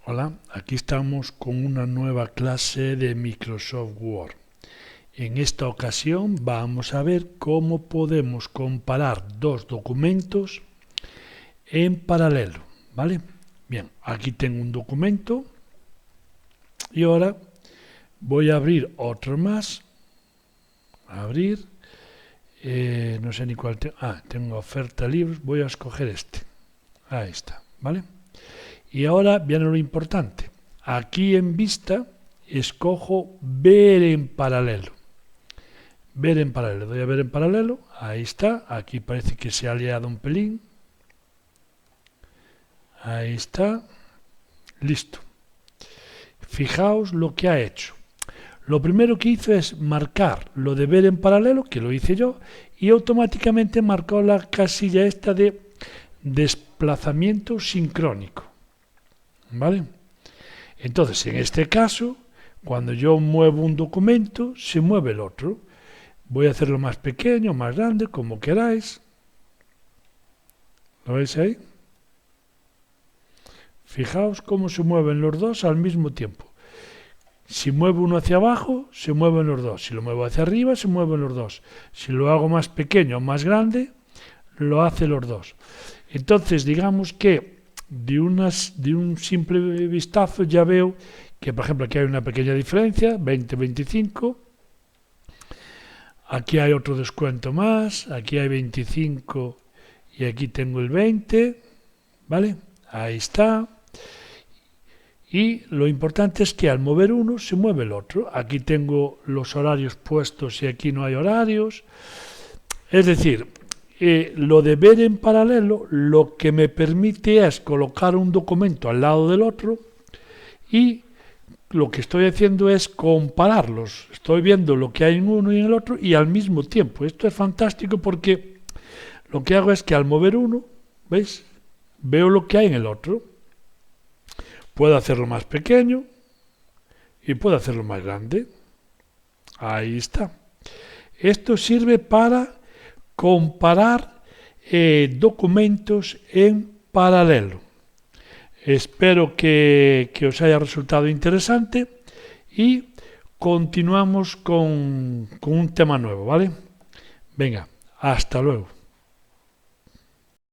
Hola, aquí estamos con una nueva clase de Microsoft Word. En esta ocasión vamos a ver cómo podemos comparar dos documentos en paralelo, ¿vale? Bien, aquí tengo un documento y ahora voy a abrir otro más. Abrir, no sé ni cuál tengo. Tengo oferta libros, voy a escoger este. Ahí está, ¿vale? Y ahora viene lo importante. Aquí en vista escojo ver en paralelo. Ver en paralelo. Doy a ver en paralelo. Ahí está. Aquí parece que se ha liado un pelín. Ahí está. Listo. Fijaos lo que ha hecho. Lo primero que hizo es marcar lo de ver en paralelo, que lo hice yo, y automáticamente marcó la casilla esta de desplazamiento sincrónico. ¿Vale? Entonces, en este caso, cuando yo muevo un documento, se mueve el otro. Voy a hacerlo más pequeño, más grande, como queráis. ¿Lo veis ahí? Fijaos cómo se mueven los dos al mismo tiempo. Si muevo uno hacia abajo, se mueven los dos. Si lo muevo hacia arriba, se mueven los dos. Si lo hago más pequeño o más grande, lo hace los dos. Entonces, digamos que de un simple vistazo ya veo que, por ejemplo, aquí hay una pequeña diferencia, 20-25. Aquí hay otro descuento más, aquí hay 25 y aquí tengo el 20, ¿vale? Ahí está. Y lo importante es que al mover uno se mueve el otro. Aquí tengo los horarios puestos y aquí no hay horarios. Es decir, lo de ver en paralelo lo que me permite es colocar un documento al lado del otro y lo que estoy haciendo es compararlos. Estoy viendo lo que hay en uno y en el otro y al mismo tiempo. Esto es fantástico porque lo que hago es que al mover uno, ¿veis? Veo lo que hay en el otro. Puedo hacerlo más pequeño y puedo hacerlo más grande. Ahí está. Esto sirve para comparar documentos en paralelo. Espero que os haya resultado interesante y continuamos con un tema nuevo, ¿vale? Venga, hasta luego.